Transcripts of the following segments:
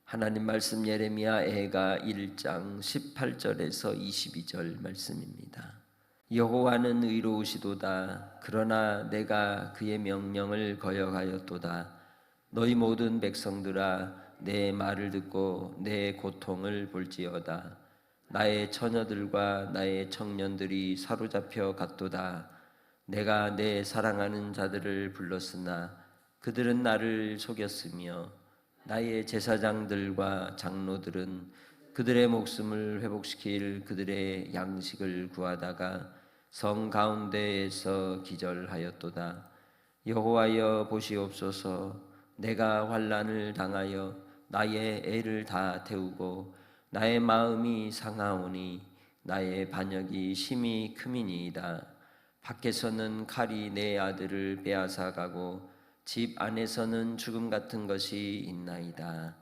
하나님 말씀 예레미야 애가 1장 18절에서 22절 말씀입니다. 여호와는 의로우시도다. 그러나 내가 그의 명령을 거역하였도다. 너희 모든 백성들아, 내 말을 듣고 내 고통을 볼지어다. 나의 처녀들과 나의 청년들이 사로잡혀 갔도다. 내가 내 사랑하는 자들을 불렀으나 그들은 나를 속였으며 나의 제사장들과 장로들은 그들의 목숨을 회복시킬 그들의 양식을 구하다가 성 가운데에서 기절하였도다. 여호와여 보시옵소서. 내가 환난을 당하여 나의 애를 다 태우고 나의 마음이 상하오니 나의 반역이 심히 크미니이다. 밖에서는 칼이 내 아들을 빼앗아 가고 집 안에서는 죽음 같은 것이 있나이다.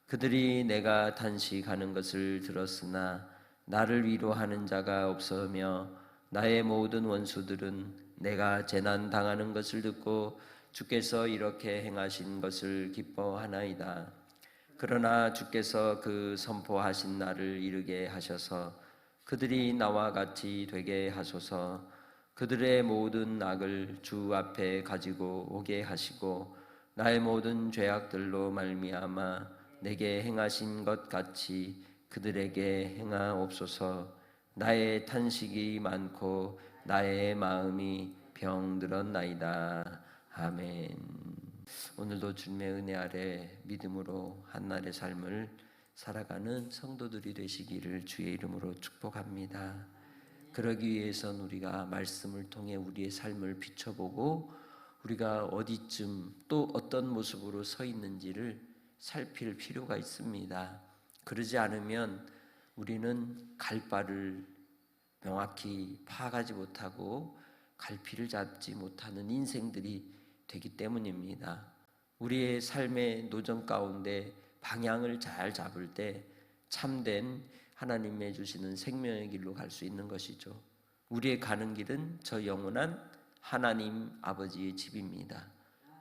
그들이 내가 단식하는 것을 들었으나 나를 위로하는 자가 없으며 나의 모든 원수들은 내가 재난 당하는 것을 듣고 주께서 이렇게 행하신 것을 기뻐하나이다. 그러나 주께서 그 선포하신 날을 이르게 하셔서 그들이 나와 같이 되게 하소서. 그들의 모든 악을 주 앞에 가지고 오게 하시고 나의 모든 죄악들로 말미암아 내게 행하신 것 같이 그들에게 행하옵소서. 나의 탄식이 많고 나의 마음이 병들었나이다. 아멘. 오늘도 주님의 은혜 아래 믿음으로 한날의 삶을 살아가는 성도들이 되시기를 주의 이름으로 축복합니다. 그러기 위해선 우리가 말씀을 통해 우리의 삶을 비춰보고 우리가 어디쯤 또 어떤 모습으로 서 있는지를 살필 필요가 있습니다. 그러지 않으면 우리는 갈 바를 명확히 파악하지 못하고 갈피를 잡지 못하는 인생들이 되기 때문입니다. 우리의 삶의 노정 가운데 방향을 잘 잡을 때 참된 하나님의 주시는 생명의 길로 갈 수 있는 것이죠. 우리의 가는 길은 저 영원한 하나님 아버지의 집입니다.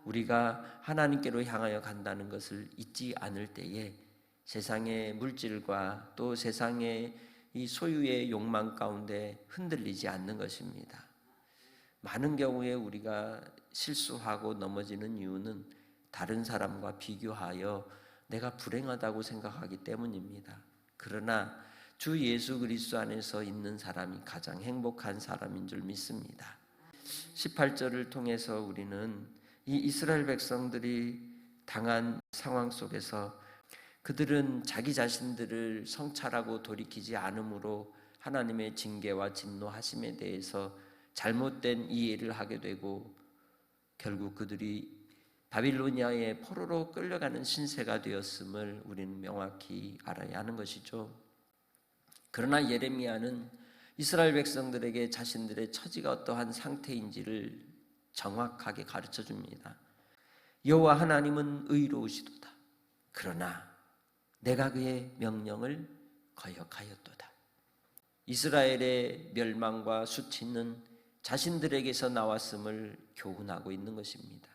우리가 하나님께로 향하여 간다는 것을 잊지 않을 때에 세상의 물질과 또 세상의 이 소유의 욕망 가운데 흔들리지 않는 것입니다. 많은 경우에 우리가 실수하고 넘어지는 이유는 다른 사람과 비교하여 내가 불행하다고 생각하기 때문입니다. 그러나 주 예수 그리스도 안에서 있는 사람이 가장 행복한 사람인 줄 믿습니다. 18절을 통해서 우리는 이 이스라엘 백성들이 당한 상황 속에서 그들은 자기 자신들을 성찰하고 돌이키지 않으므로 하나님의 징계와 진노하심에 대해서 잘못된 이해를 하게 되고 결국 그들이 바빌로니아의 포로로 끌려가는 신세가 되었음을 우리는 명확히 알아야 하는 것이죠. 그러나 예레미야는 이스라엘 백성들에게 자신들의 처지가 어떠한 상태인지를 정확하게 가르쳐 줍니다. 여호와 하나님은 의로우시도다. 그러나 내가 그의 명령을 거역하였도다. 이스라엘의 멸망과 수치는 자신들에게서 나왔음을 교훈하고 있는 것입니다.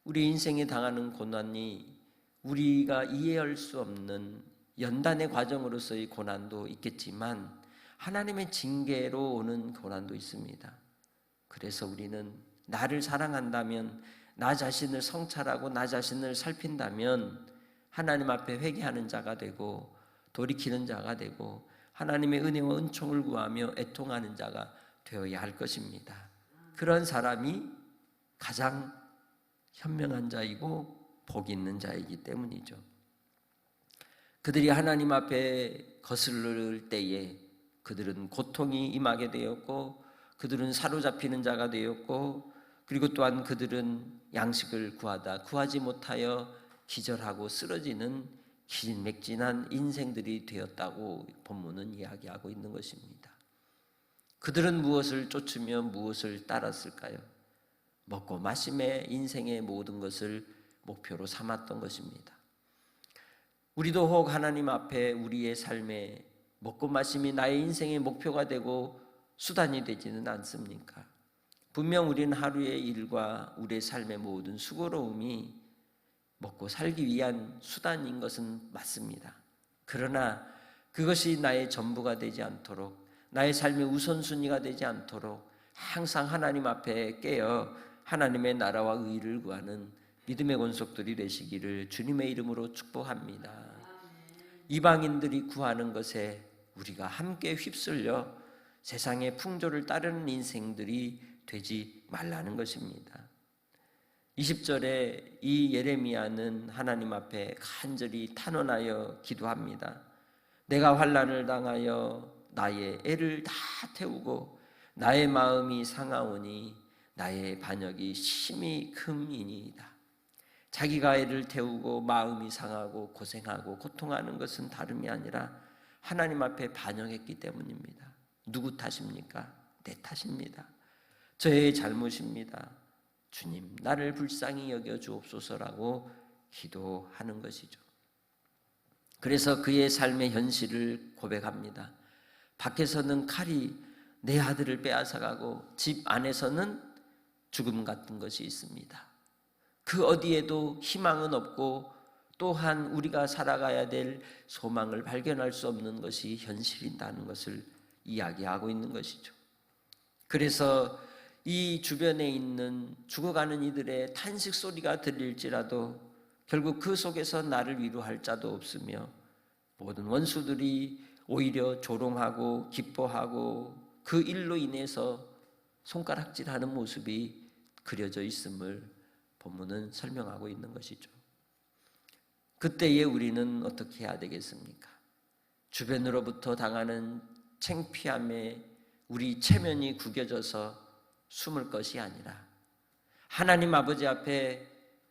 우리 인생에 당하는 고난이 우리가 이해할 수 없는 연단의 과정으로서의 고난도 있겠지만 하나님의 징계로 오는 고난도 있습니다. 그래서 우리는 나를 사랑한다면, 나 자신을 성찰하고 나 자신을 살핀다면 하나님 앞에 회개하는 자가 되고 돌이키는 자가 되고 하나님의 은혜와 은총을 구하며 애통하는 자가 되어야 할 것입니다. 그런 사람이 가장 현명한 자이고 복 있는 자이기 때문이죠. 그들이 하나님 앞에 거스를 때에 그들은 고통이 임하게 되었고 그들은 사로잡히는 자가 되었고 그리고 또한 그들은 양식을 구하지 못하여 기절하고 쓰러지는 기진맥진한 인생들이 되었다고 본문은 이야기하고 있는 것입니다. 그들은 무엇을 쫓으며 무엇을 따랐을까요? 먹고 마심에 인생의 모든 것을 목표로 삼았던 것입니다. 우리도 혹 하나님 앞에 우리의 삶에 먹고 마심이 나의 인생의 목표가 되고 수단이 되지는 않습니까? 분명 우리는 하루의 일과 우리의 삶의 모든 수고로움이 먹고 살기 위한 수단인 것은 맞습니다. 그러나 그것이 나의 전부가 되지 않도록, 나의 삶의 우선순위가 되지 않도록 항상 하나님 앞에 깨어 하나님의 나라와 의를 구하는 믿음의 권속들이 되시기를 주님의 이름으로 축복합니다. 이방인들이 구하는 것에 우리가 함께 휩쓸려 세상의 풍조를 따르는 인생들이 되지 말라는 것입니다. 20절에 이 예레미야는 하나님 앞에 간절히 탄원하여 기도합니다. 내가 환난을 당하여 나의 애를 다 태우고 나의 마음이 상하오니 나의 반역이 심히 큼이니이다. 자기가 애를 태우고 마음이 상하고 고생하고 고통하는 것은 다름이 아니라 하나님 앞에 반역했기 때문입니다. 누구 탓입니까? 내 탓입니다. 저의 잘못입니다. 주님, 나를 불쌍히 여겨 주옵소서라고 기도하는 것이죠. 그래서 그의 삶의 현실을 고백합니다. 밖에서는 칼이 내 아들을 빼앗아가고 집 안에서는 죽음 같은 것이 있습니다. 그 어디에도 희망은 없고 또한 우리가 살아가야 될 소망을 발견할 수 없는 것이 현실이라는 것을 이야기하고 있는 것이죠. 그래서 이 주변에 있는 죽어가는 이들의 탄식 소리가 들릴지라도 결국 그 속에서 나를 위로할 자도 없으며 모든 원수들이 오히려 조롱하고 기뻐하고 그 일로 인해서 손가락질하는 모습이 그려져 있음을 본문은 설명하고 있는 것이죠. 그때에 우리는 어떻게 해야 되겠습니까? 주변으로부터 당하는 창피함에 우리 체면이 구겨져서 숨을 것이 아니라 하나님 아버지 앞에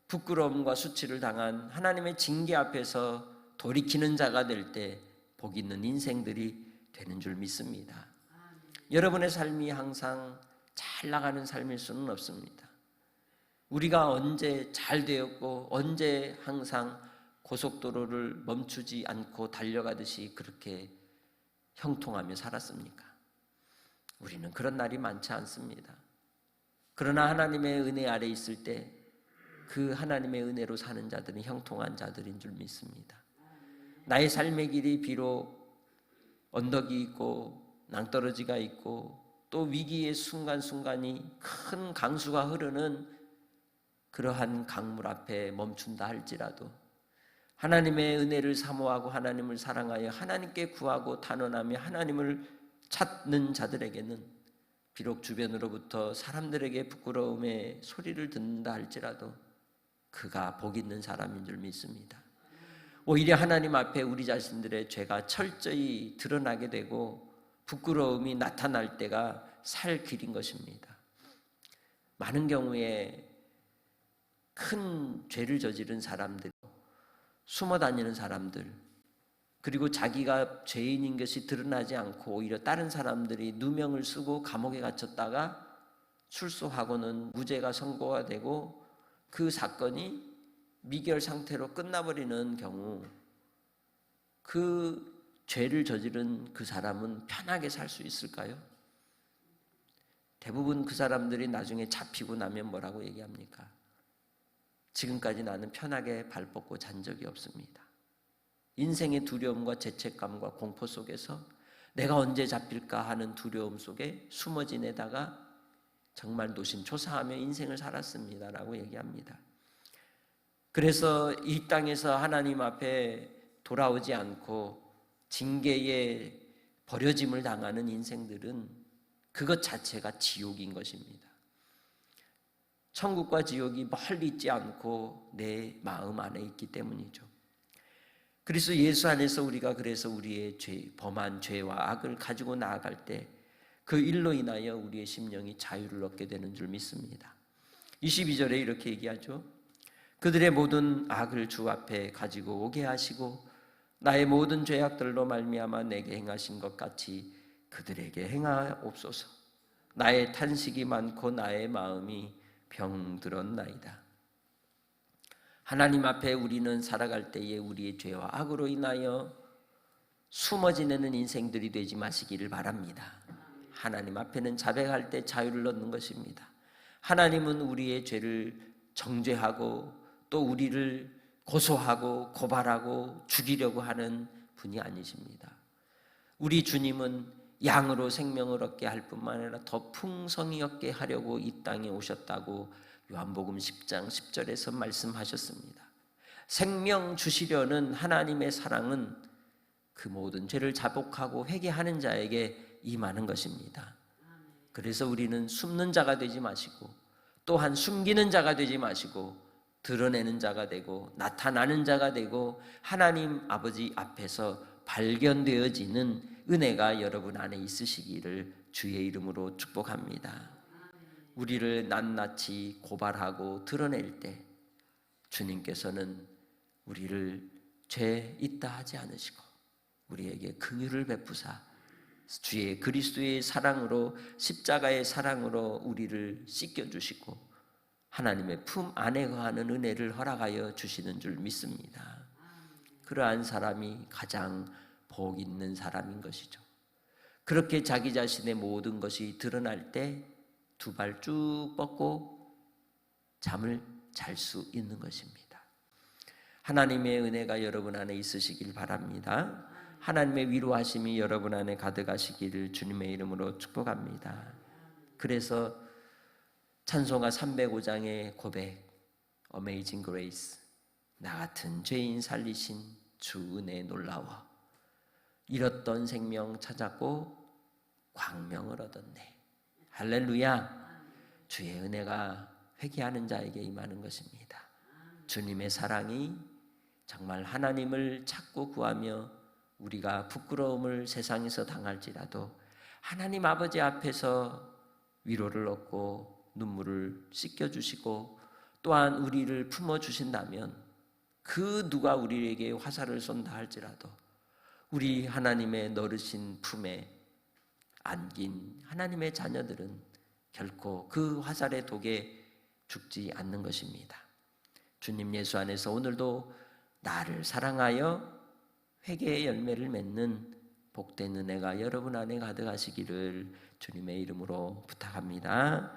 부끄러움과 수치를 당한 하나님의 징계 앞에서 돌이키는 자가 될 때 복 있는 인생들이 되는 줄 믿습니다. 여러분의 삶이 항상 잘 나가는 삶일 수는 없습니다. 우리가 언제 잘 되었고 언제 항상 고속도로를 멈추지 않고 달려가듯이 그렇게 형통하며 살았습니까? 우리는 그런 날이 많지 않습니다. 그러나 하나님의 은혜 아래 있을 때 그 하나님의 은혜로 사는 자들은 형통한 자들인 줄 믿습니다. 나의 삶의 길이 비록 언덕이 있고 낭떠러지가 있고 또 위기의 순간순간이 큰 강수가 흐르는 그러한 강물 앞에 멈춘다 할지라도 하나님의 은혜를 사모하고 하나님을 사랑하여 하나님께 구하고 단언하며 하나님을 찾는 자들에게는 비록 주변으로부터 사람들에게 부끄러움의 소리를 듣는다 할지라도 그가 복 있는 사람인 줄 믿습니다. 오히려 하나님 앞에 우리 자신들의 죄가 철저히 드러나게 되고 부끄러움이 나타날 때가 살 길인 것입니다. 많은 경우에 큰 죄를 저지른 사람들, 숨어 다니는 사람들, 그리고 자기가 죄인인 것이 드러나지 않고 오히려 다른 사람들이 누명을 쓰고 감옥에 갇혔다가 출소하고는 무죄가 선고가 되고 그 사건이 미결 상태로 끝나버리는 경우 그 죄를 저지른 그 사람은 편하게 살 수 있을까요? 대부분 그 사람들이 나중에 잡히고 나면 뭐라고 얘기합니까? 지금까지 나는 편하게 발 뻗고 잔 적이 없습니다. 인생의 두려움과 죄책감과 공포 속에서 내가 언제 잡힐까 하는 두려움 속에 숨어 지내다가 정말 노심초사하며 인생을 살았습니다라고 얘기합니다. 그래서 이 땅에서 하나님 앞에 돌아오지 않고 징계에 버려짐을 당하는 인생들은 그것 자체가 지옥인 것입니다. 천국과 지옥이 멀리 있지 않고 내 마음 안에 있기 때문이죠. 그래서 예수 안에서 우리가 그래서 우리의 범한 죄와 악을 가지고 나아갈 때 그 일로 인하여 우리의 심령이 자유를 얻게 되는 줄 믿습니다. 22절에 이렇게 얘기하죠. 그들의 모든 악을 주 앞에 가지고 오게 하시고 나의 모든 죄악들로 말미암아 내게 행하신 것 같이 그들에게 행하옵소서. 나의 탄식이 많고 나의 마음이 병들었나이다. 하나님 앞에 우리는 살아갈 때에 우리의 죄와 악으로 인하여 숨어 지내는 인생들이 되지 마시기를 바랍니다. 하나님 앞에는 자백할 때 자유를 얻는 것입니다. 하나님은 우리의 죄를 정죄하고 또 우리를 고소하고 고발하고 죽이려고 하는 분이 아니십니다. 우리 주님은 양으로 생명을 얻게 할 뿐만 아니라 더 풍성히 얻게 하려고 이 땅에 오셨다고 요한복음 10장 10절에서 말씀하셨습니다. 생명 주시려는 하나님의 사랑은 그 모든 죄를 자복하고 회개하는 자에게 임하는 것입니다. 그래서 우리는 숨는 자가 되지 마시고 또한 숨기는 자가 되지 마시고 드러내는 자가 되고 나타나는 자가 되고 하나님 아버지 앞에서 발견되어지는 은혜가 여러분 안에 있으시기를 주의 이름으로 축복합니다. 우리를 낱낱이 고발하고 드러낼 때 주님께서는 우리를 죄 있다 하지 않으시고 우리에게 긍휼을 베푸사 주의 그리스도의 사랑으로 십자가의 사랑으로 우리를 씻겨주시고 하나님의 품 안에 거하는 은혜를 허락하여 주시는 줄 믿습니다. 그러한 사람이 가장 복 있는 사람인 것이죠. 그렇게 자기 자신의 모든 것이 드러날 때 두 발 쭉 뻗고 잠을 잘 수 있는 것입니다. 하나님의 은혜가 여러분 안에 있으시길 바랍니다. 하나님의 위로하심이 여러분 안에 가득하시기를 주님의 이름으로 축복합니다. 그래서 찬송가 305장의 고백, Amazing Grace, 나 같은 죄인 살리신 주 은혜 놀라워, 잃었던 생명 찾았고 광명을 얻었네. 할렐루야. 주의 은혜가 회개하는 자에게 임하는 것입니다. 주님의 사랑이 정말 하나님을 찾고 구하며 우리가 부끄러움을 세상에서 당할지라도 하나님 아버지 앞에서 위로를 얻고 눈물을 씻겨주시고 또한 우리를 품어주신다면 그 누가 우리에게 화살을 쏜다 할지라도 우리 하나님의 너르신 품에 안긴 하나님의 자녀들은 결코 그 화살의 독에 죽지 않는 것입니다. 주님 예수 안에서 오늘도 나를 사랑하여 회개의 열매를 맺는 복된 은혜가 여러분 안에 가득하시기를 주님의 이름으로 부탁합니다.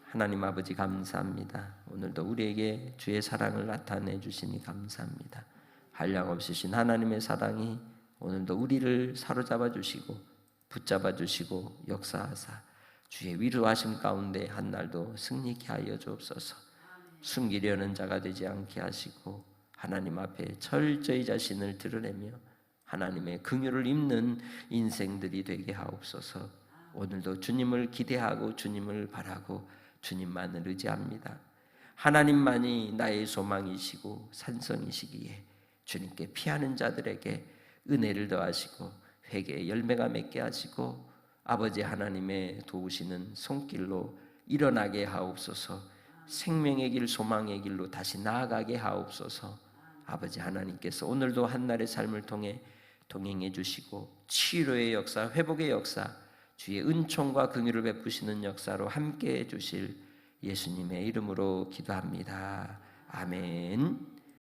하나님 아버지 감사합니다. 오늘도 우리에게 주의 사랑을 나타내 주시니 감사합니다. 한량없으신 하나님의 사랑이 오늘도 우리를 사로잡아 주시고 붙잡아 주시고 역사하사 주의 위로하심 가운데 한 날도 승리케 하여 주옵소서. 숨기려는 자가 되지 않게 하시고 하나님 앞에 철저히 자신을 드러내며 하나님의 긍휼을 입는 인생들이 되게 하옵소서. 오늘도 주님을 기대하고 주님을 바라고 주님만을 의지합니다. 하나님만이 나의 소망이시고 산성이시기에 주님께 피하는 자들에게 은혜를 더하시고 회개의 열매가 맺게 하시고 아버지 하나님의 도우시는 손길로 일어나게 하옵소서. 생명의 길 소망의 길로 다시 나아가게 하옵소서. 아버지 하나님께서 오늘도 한날의 삶을 통해 동행해 주시고 치료의 역사, 회복의 역사, 주의 은총과 긍휼을 베푸시는 역사로 함께해 주실 예수님의 이름으로 기도합니다. 아멘.